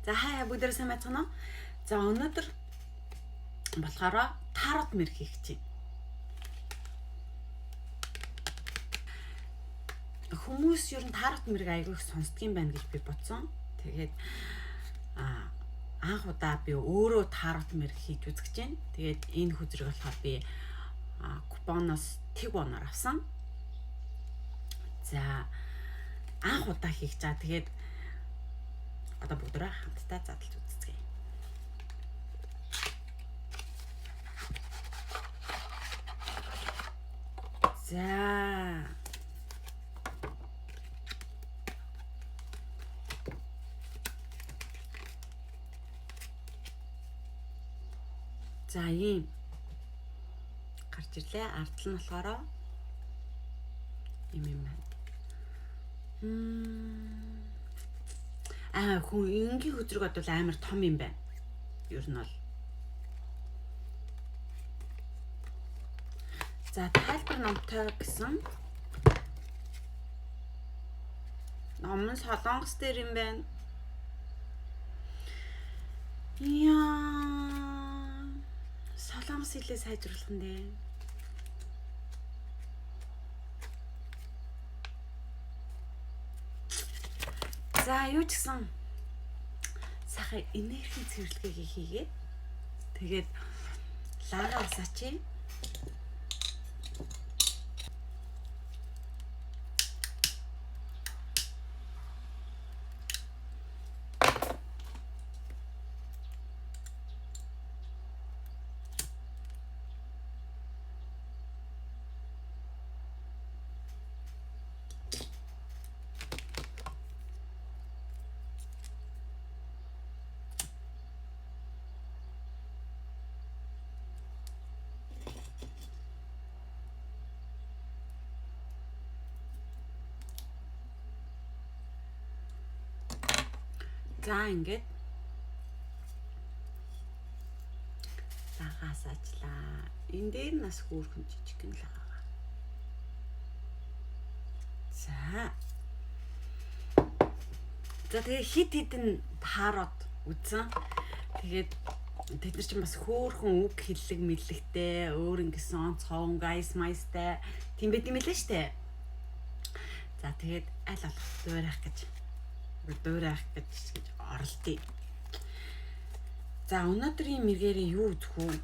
За хай бүгдээрээ сайн байцгаана уу? За өнөөдөр болохоор тарот мэр хийх чинь. Хүмүүс ер нь тарот мэрэг айгүй их сонсдгийм байна гэж би бодсон. Тэгээд анх удаа би өөрөө тарот мэрэг хийж үзэж байна. Тэгээд энэ хүзрэг болохоор би купоноос тэг боноор авсан. За анх удаа хийх за тэгээд одоо бүгдээ хамтдаа задлж үзье. За ийм гарч ирлээ. Ардл нь болохоор юм байна. Хүн энгийн хөдрөг бодвол амар том юм байна. Ер нь бол. За тайлбар номтой гэсэн. Ном нь Солонгос дээр юм байна. Солонгос хэлээ сайжруулах нь дээ. За юу ч гэсэн сайхан энерги цэвэрлэгээ хийгээд тэгээд лага усаач. За ингээд лагаас ажиллаа. Энэ дээр нас хөөрхөн жижигхэн лагаа. За тэгээ хит хитэн таарууд үзэн. Тэгээд тэд нар чинь бас хөөрхөн үг хэллэг мэдлэгтэй, өөр ингэсэн онцгой, гайс майстай тийм байт юм лээ штэ. За тэгээд аль болох дуурайх гэж оролдъё. За өнөөдрийн мэргээрээ юу үзэх вэ?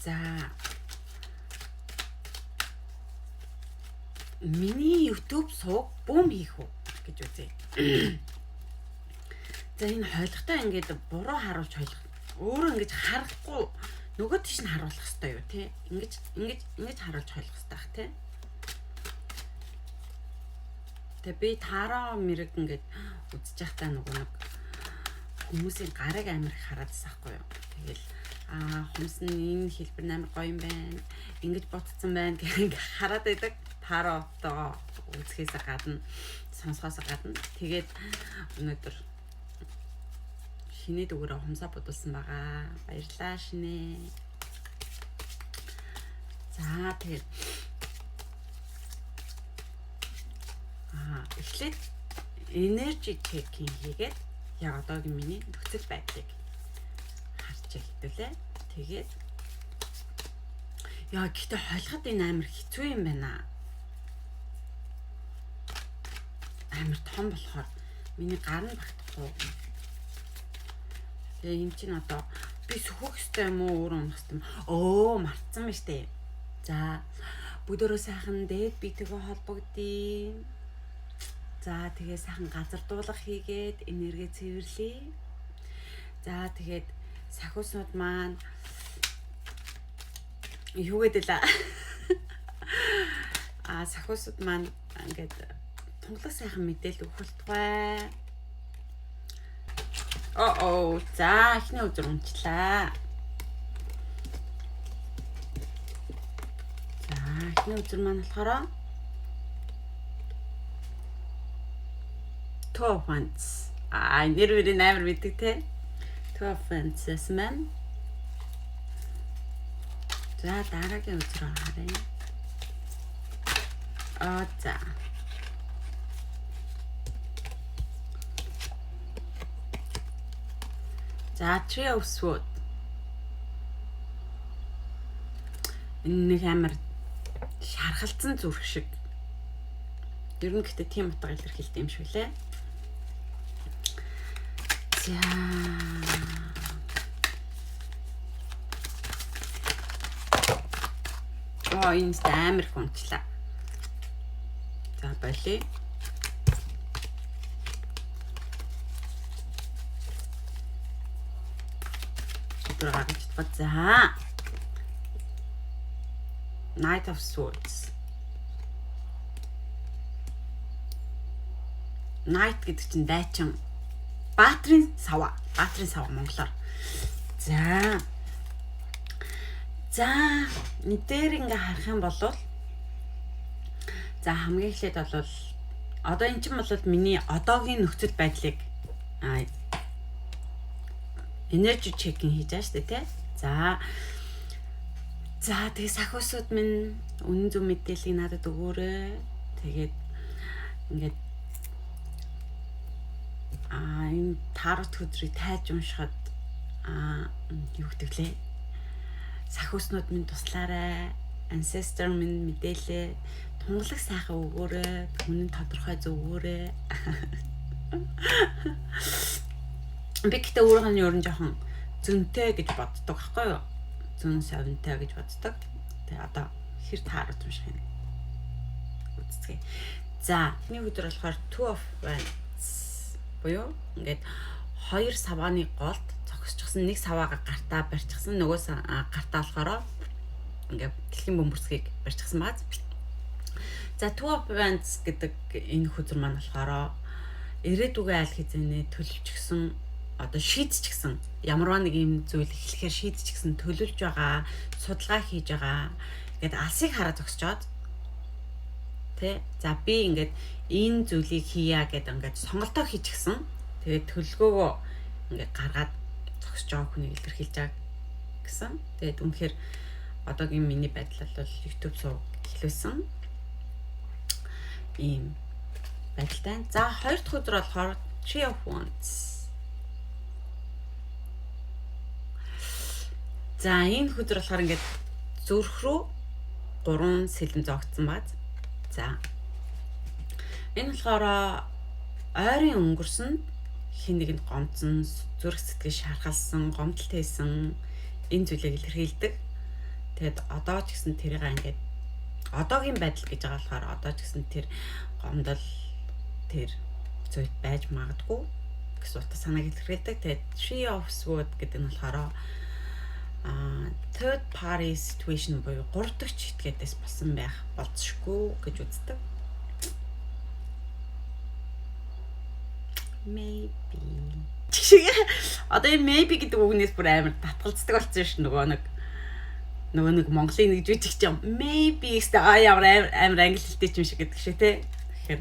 За миний YouTube сууг бүүм хийх үү гэж үзье. За энэ хойлохтой ингээд буруу харуулж хойлох. Өөрөө ингэж харахгүй нөгөө тийш нь харуулах хэрэгтэй юу те? Ингэж харуулж хойлох хэрэгтэй бах те. Тэгээ би тараа мэрэг ингээд үзэж байхдаа нөгөө нэг хүмүүсийн гарыг амар их хараад байгаа байхгүй юу. Тэгэл хүмүүс нь энэ хэлбэр амар гоё юм байна. Ингэж ботцсон байна гэх хараад байдаг. Тараа отоо үзэхээс гадна сонсохоос гадна тэгээд өнөөдөр шинэ дүүрээ хумсаа бодулсан байгаа. Баярлалаа шинэ. За тэгээд эхлээд energy check-ing хийгээд яг одоогийн миний нөхцөл байдлыг харж хэлтүүлээ. Тэгээд гэхдээ хойлоход энэ амар хэцүү юм байна. Амар том болохоор миний гар нь багтахгүй. Тэгээ энэ чинь одоо би сөхөх ёстой юм уу өөр унах ёстой юм. Мартсан байна штэ. За бүгдөө сайхан дээд битэйгээ холбогдъё. За тэгээ сайхан газар дуулах хийгээд энерги цэвэрлэе. За тэгээд сахиуснууд маань юу гэдэг лээ. Сахиусууд маань ингээд тунгалаг сайхан мэдээлэл өгөх болтугай. За эхний өдөр унчлаа. За эхний өдөр маань болохоор Тофанс. Нэрвэрийн амар мэддэг те. Тофанс эсмэн. За дараагийн өдрөө харъя. За. За Tree of Swords. Энэ нэг амар шархалцсан зүрх шиг. Ер нь гэхдээ тийм утга илэрхийлдэг юм шүү лээ. За. Энэ амар хүнчлээ. За болий. Гаргаж бод. За. Knight of Swords. Knight гэдэг чинь дайчин баатрын сава. Баатрын сава монголоор. За. За, нэтээр ингээ харах юм бол за хамгийн эхлээд бол одоо эн чинь бол миний одоогийн нөхцөл байдлыг energy checking хийж байгаа шүү дээ, тий. За тэгээ сахиусууд минь үнэн зөв мэдээллийг надад өгөөрэй. Тэгээд ингээд энэ тарот хөдрийг тайж уншихад юу гэдэг лээ. Сахиуснууд минь туслаарай. Ancestor минь мэдээлээ. Тунгалаг сайхан өгөөрэй. Үнэн тодорхой зөвгөөрэй. Би гэдэг өөрөөр нь ерөн жоохон зөнтэй гэж боддог байхгүй юу? Зөн савнтай гэж боддог. Тэгээ одоо хэр таарч юм шиг юм. Үзцгээе. За, эхний өдөр болохоор Two of Wands буюу ингээд хоёр савааны голд зогсчихсан нэг саваага гартаа барьчихсан нөгөө гартаа болохоор ингээд дэлхийн бөмбөрсгийг барьчихсан бааз. За Two of Wands гэдэг энэ хөдөр маань болохоор ирээдүгөө аль хэзээ төлөвчгсөн одоо шийдчихсэн ямарваа нэг юм зүйл эхлэхээр шийдчихсэн төлөвлөж байгаа судалгаа хийж байгаа гэдэг алсыг хараад зогсчоод тэ за би ингээд энэ зүйлийг хийя гэдэг ингээд сонголтоо хийчихсэн тэгээд төлөвлөгөөгөө ингээд гаргаад зогсож байгаа хүнийг илэрхийлж байгаа гэсэн. Тэгээд үнэхээр одоогийн миний байдал бол YouTube сууг эхлүүлсэн ийм байдалтай. За хоёр дахь өдөр болохоор Tree of Wands. За энэ өдөр болохоор ингээд зүрх рүү 3 сэлэн зогтсон бааз. За энэ болохоор ойрын өнгөрсөн хин нэгэнд гомцсон зүрх сэтгэл шархалсан гомдол тээсэн энэ зүйлийг илэрхийлдэг. Тэгэд одоо ч гэсэн тэрийг ингээд одоогийн байдал гэж байгаа болохоор одоо ч гэсэн тэр гомдол тэр зүйл байж магадгүй гэсэн утга санааг илэрхийлдэг. Тэгээд Tree of Swords гэдэг нь болохоор third party situation буюу гурав дахь этгээдээс болсон байх болцшгүй гэж үздэг. Maybe. Одоо энэ maybe гэдэг үгнээс бүр амар татгалздаг болсон ш нөгөө нэг Монголын нэг жүжигч юм. Maybe гэсэн ямар амар англи хэлтэй юм шиг гэдэг шиг те. Тэгэхээр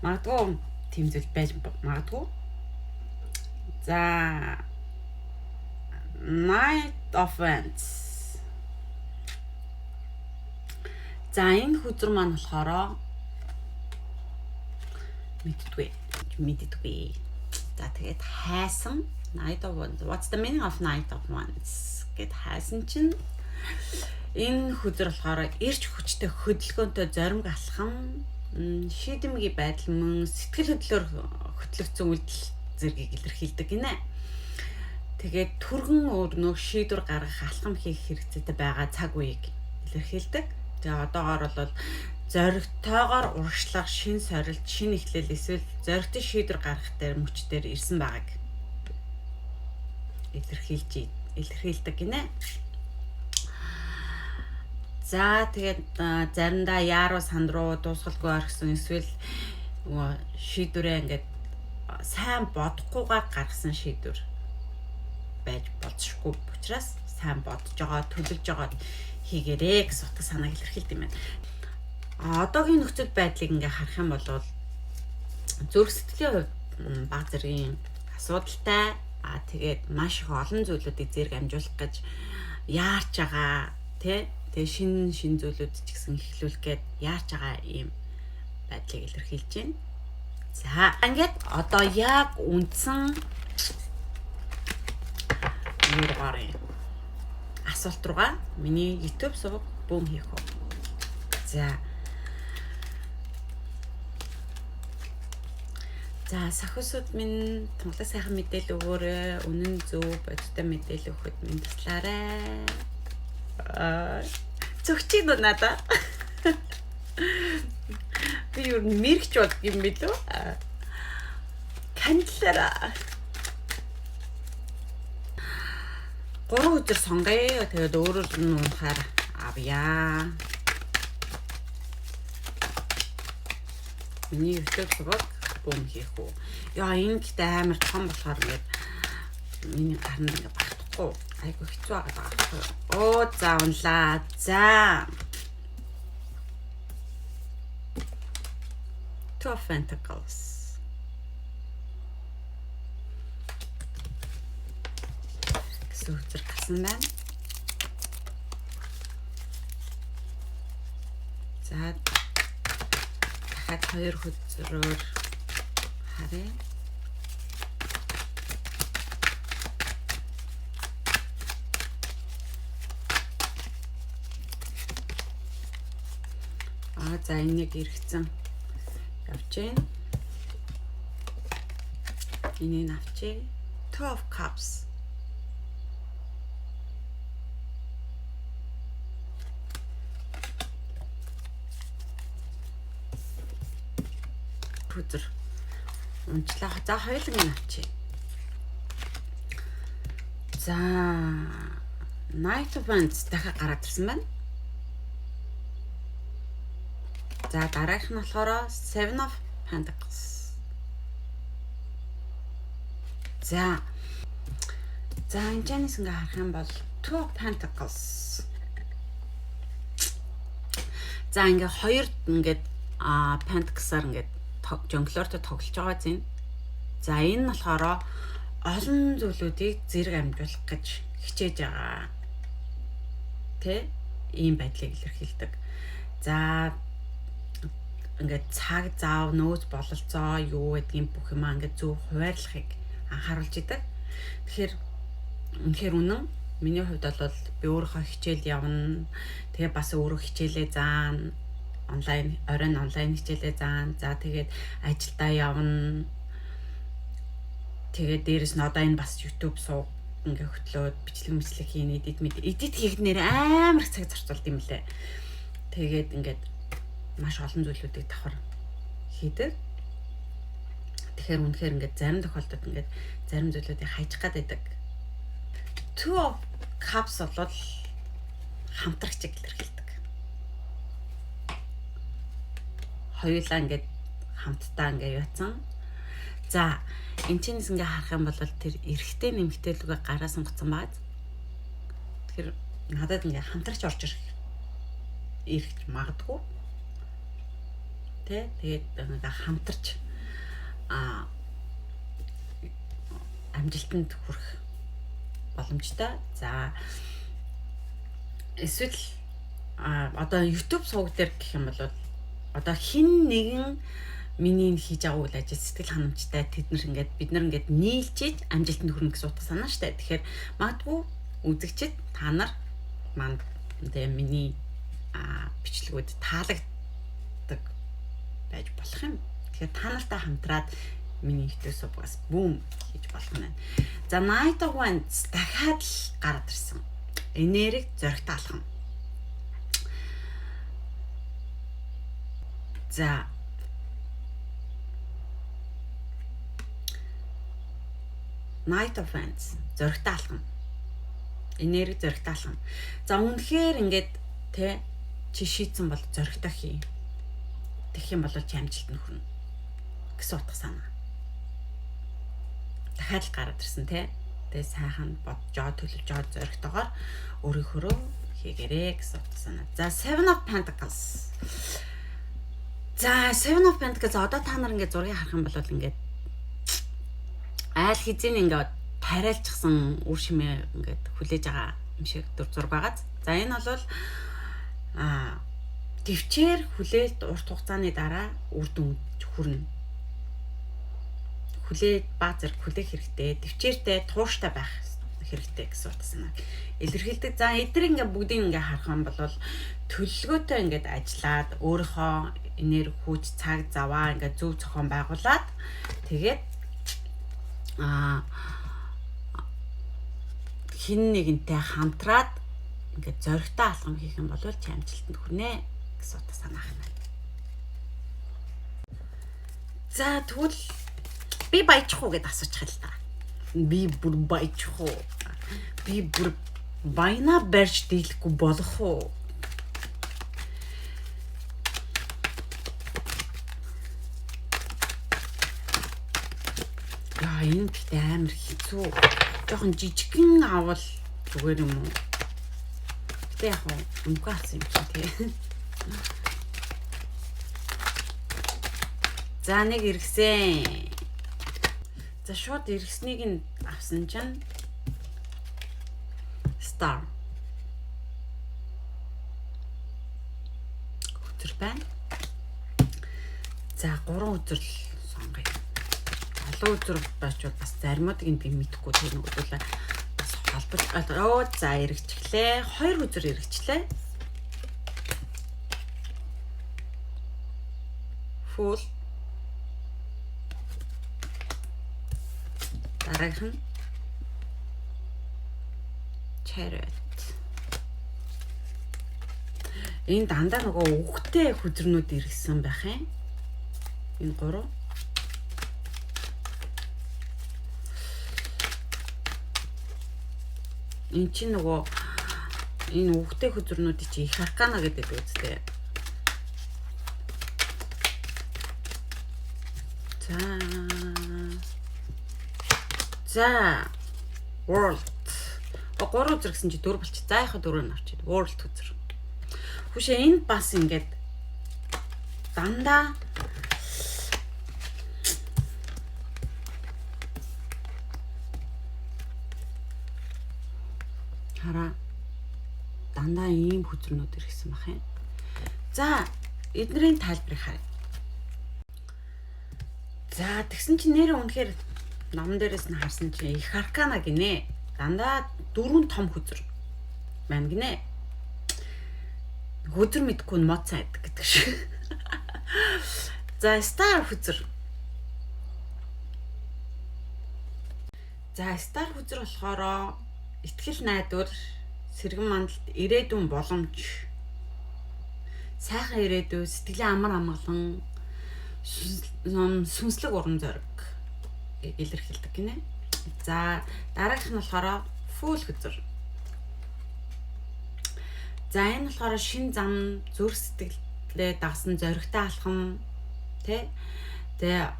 магадгүй тийм зүйл байж магадгүй. За Knight of Wands. За энэ хөдөр маань болохоор мэддэггүй. За тэгээд хайсан Knight of Wands. What's the meaning of Knight of Wands? Гэт хайсан чинь энэ хөдөр болохоор эрч хүчтэй хөдөлгөөнтэй зоримг алхам шийдэмгий байдал мөн сэтгэл хөдлөлөөр хөтлөгдсөн үйлдэл зэргийг илэрхийлдэг гинэ. Тэгээд түргэн өөрнөө шийдвэр гаргах алхам хийх хэрэгцээтэй байгаа цаг үеийг илэрхийлдэг. Тэгээ одоогоор бол зоригтойгоор урагшлах шин сорилт, шин эхлэл эсвэл зоригтой шийдвэр гаргах дээр мөчтөр ирсэн байгааг илэрхийлдэг гинэ. За тэгээд заримдаа яаруу санд руу дуусгалгүй орхисон эсвэл шийдвэрээ ингээд сайн бодохгүйгээр гаргасан шийдвэр байж болцшгүй учраас сайн бодож байгаа, төлөвлөж байгаа хийгээрэй гэсэн утга санааг илэрхийлдэг юм байна. Одоогийн нөхцөл байдлыг ингээ харах юм бол зүрх сэтгэлийн хувьд баг зэргийн асуудалтай тэгээд маш их олон зүйлүүдийг зэрэг амжуулах гэж яарч байгаа тий Тэгээ шин зүйлүүд ч гэсэн эхлүүлэх гээд яарч байгаа ийм байдлыг илэрхийлж байна. За ингээд одоо яг үндсэн асуулт руугаа миний YouTube суваг бүүм хийх үү. За сахиусууд минь тунгалаг сайхан мэдээлэл өгөөрэй. Үнэн зөв бодиттой мэдээлэл өгөхөд минь туслаарай. Цогчиг нь надаа. Би юу мэрэгч бол юм билүү? Кандлаараа. 3 өдөр сонгоё. Тэгээд өөрөөр нь унахаар авъя. Миний YouTube суваг бүүм хийх үү. Яа ингээд амар том болохоор ингээд миний гарнд ингээд багтахгүй. Айгу хэцүү байгаа байхгүй. Оо за унлаа. За. Two of Pentacles. Гэсэн үгээр гасан байна. За. Дахиад 2 хөзрөөр харъя. За энийг эргэцэн явж байна. Энийг авчи. Two of Cups. Хүзэр унчлаа. За хоёуланг нь авчи. За Knight of Wands дахиад гараад ирсэн байна. За дараагийнх нь болохоор Seven of Pentacles. За энэ чанаас ингээ харах юм бол Two of Pentacles. За ингээ хоёрд ингээд Pentacles-аар ингээд жонглортой тоглож байгаа зин. За энэ нь болохоор олон зүйлүүдийг зэрэг амжуулах гэж хичээж байгаа. Тэ? Ийм байдлыг илэрхийлдэг. За ингээд цаг заав нөөц бололцоо юу гэдгийг бүх юм ингээд зөв хуваарлахыг анхааруулж идэг. Тэгэхээр үнэхээр үнэн. Миний хувьд бол би өөрийнхөө хичээл явна. Тэгээ бас өөрөө хичээлээ заана. Оройн онлайн хичээлээ заана. За тэгээд ажилдаа явна. Тэгээд дээрэс нь одоо энэ бас YouTube суу ингээ хөтлөөд бичлэг хийн, эдит хийх нэр амар их цаг зарцуулд юм лээ. Тэгээд ингээд маш олон зүйлүүдийг давхар хийдэг. Тэгэхээр үнэхээр ингээд зарим тохиолдолд ингээд зарим зүйлүүдийг хайчих гад байдаг. Two of Cups бол хамтрагчийг илэрхийлдэг. Хоёулаа ингээд хамтдаа ингээд яцсан. За энэ чинээс ингээ харах юм бол тэр эрэгтэй нэмэгтэй лүгээ гараа сонгоцсон баад. Тэгэхээр надад ингээ хамтрагч орж ирэх магадгүй. Тэгээд ингээ хамтарч амжилтанд хүрэх боломжтой. За эсвэл одоо YouTube суваг дээр гэх юм бол одоо хин нэгэн миний хийж байгаа үйл ажил сэтгэл ханамжтай бид нар ингээд нийлжиж амжилтанд хүрнэ гэсэн утга санаа штэ. Тэгэхээр магадгүй үзэгчид та нар манд миний бичлэгүүд таалагддаг байж болох юм. Тэгэхээр та нартай хамтраад миний YouTube бас бүүм хийж болох нь байна. За Knight of Wands дахиад л гараад ирсэн. Энерги зөрөгтэй алхам. За Knight of Wands зөрөгтэй алхам. Энерги зөрөгтэй алхам. За үнэхээр ингээд чи шийдсэн бол зөрөгтэй хий. Тэгэх юм бол чи амжилтанд хүрнэ гэсэн утга санаа. Дахиад л гараад ирсэн тэгээ сайхан бодjoo төлөвжөө зөрөгтэйгээр өөрийнхөө хийгэрээ гэсэн утга санаа. За Seven of Pentacles. За Seven of Pentacles одоо та нар ингээд зургийг харах юм бол ингээд айл хизээ ингээд тариалчихсан үр шимээ ингээд хүлээж байгаа юм шиг зураг байгаа. За энэ бол төвчээр хүлээлт урт хугацааны дараа үр дүн хүрнэ. Хүлээд баг зэрэг хүлээх хэрэгтэй. Төвчээртэй тууштай байх хэрэгтэй гэсэн утгаснаа илэрхийлдэг. За эдгээр ингээ бүгдийг ингээ харах юм бол төлөвлөгөөтэй ингээд ажиллаад өөрийнхөө энерги хүч цаг заваа ингээ зөв зохион байгуулад тэгээд хин нэгэнтэй хамтраад ингээд зоригтой алхам хийх юм бол чи амжилтанд хүрнэ гэсэн утга санаах юм. За тэгвэл би баячих уу гэдээ асуучих л та. Би бүр баячих уу? Би бүр баяна барьж дийлэхгүй болох уу? Энэ гэдэг амар хэцүү. Жохон жижигхэн авал зүгээр юм уу? Тэ яг унгаас юм чи тий. За нэг иргсэн. За шууд иргснийг нь авсан чинь Star. Өдөр байна. За 3 өдөр л сонгоё. Олон өдөр бачвал бас заримуудыг би мэдэхгүй тэр нэг бол бас холбож за эргэжлээ. 2 өдөр эргэжлээ. Full. Дараагийн Chariot. Энэ дандаа нөгөө үхтэй хөдөрнүүд иргсэн байх юм. Энэ 3. Энэ чинь нөгөө энэ үхтэй хөдөрнүүдийн чи их аркана гэдэг үстэй. За World. 3 үзэр гэсэн чи 4 болчих. За яхаа 4 нь авчид. World үзэр. Хүшээ энэ бас ингээд дандаа хараа дандаа ийм хөзөрнүүд ирсэн бах юм. За эднэрийн тайлбарыг харъя. За тэгсэн чи нэрээ үнэхээр ном дээрээс нь харсан чи их аркана гинэ. Дандаа 4 том хөзөр байна гинэ. Хөзөр мэдгүй нь мод сайд гэдэг шиг. За Star хөзөр. За Star хөзөр болохоор итгэл найдвар, сэргэн мандалд ирээдүйн боломж, сайхан ирээдүй, сэтгэлийн амар амгалан, сүнслэг урам зориг илэрхийлдэг гинэ. За дараагийнх нь болохоор Full хөзөр. За энэ болохоор шин зам, зүрх сэтгэлдээ дагсан зоригтой алхам тий. Тэгээ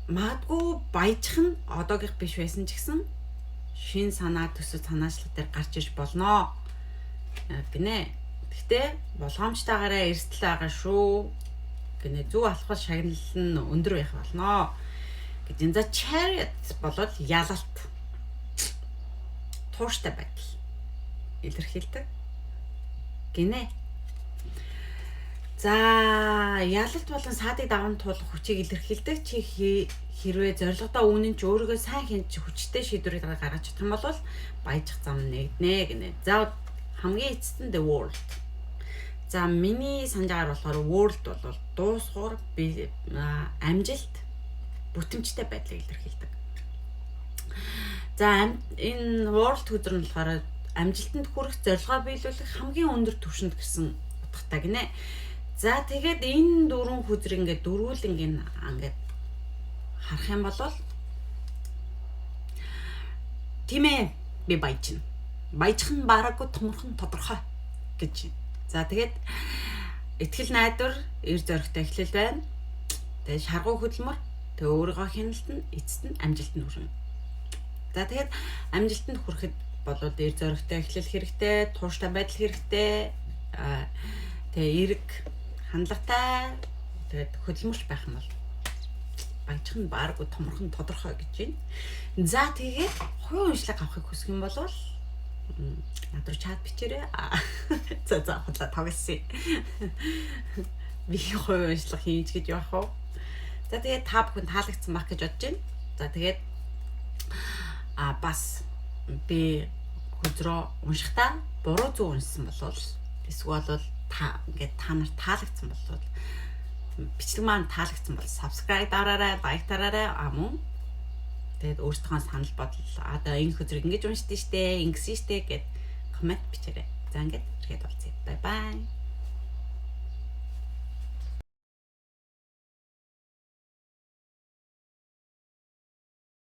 магадгүй баяжих нь одоогийнх биш байсан ч гэсэн шин санаа төсөв санаачлал дээр гарч иж болно гинэ. Гэхдээ болгоомжтойгаараа эрсдэл байгаа шүү гинэ. Зөв алхвал шагналал нь өндөр байх болно гэж. За Chariot болол ялалт, тууштай байдал илэрхийлдэг гинэ. За ялалт болон саадыг даван туулах хүчийг илэрхийлдэг. Чи хэрвээ зорилгодоо үнэн ч өөрийгөө сайн хянж хүчтэй шийдвэрийг гаргаж чадах юм бол баяжих зам нэгнэ гинэ. За хамгийн эцэст нь The World. За миний санджаагаар болохоор World бол дуусгуур амжилт, бүтэмжтэй байдлыг илэрхийлдэг. За энэ World хөзөр нь болохоор амжилтанд хүрэх зорилгоо биелүүлэх хамгийн өндөр түвшинд гэсэн утгатай гинэ. За тэгээд энэ 4 хөзөр ингээд дөрвүүлэн ингээд харах юм бол тийм ээ би баяжна. Баяжих нь бараагүй томорхон тодорхой гэж. За тэгээд итгэл найдвар, эр зоригтой эхлэл байна. Тэгээд шаргуу хөдөлмөр, тэгээд өөрийгөө хяналтна, эцэст нь амжилтанд хүрнэ. За тэгээд амжилтанд хүрэхэд болоод эр зоригтой эхлэл хэрэгтэй, тууштай байдал хэрэгтэй, тэгээд эрг хандлагатай, тэгээд хөдөлмөрч байх юм бол баяжих нь бааргүй томорхон тодорхой гэж байна. За тэгээд хувийн уншлаг авахыг хүсэх юм бол над руу чат бичээрэй. За худлаа тоглосон. Би хувийн уншлага хийж гэж явах уу? За тэгээд та бүхэн таалагдсан байх гэж бодож байна. За тэгээд бас би хөдрөө уншихтаа буруу зүг уншсан болвол эсвэл бол та ингээд та нарт таалагдсан болвол бичлэг маань таалагдсан бол subscribe дараарай, like дараарай мөн. Тэгээд өөрсдөө санал бодол одоо энэ хөдрийг ингэж уншдээ штэ, ингэсэн штэ гэд коммент бичээрэй. За ингээд ихэд болцгоо. Bye bye.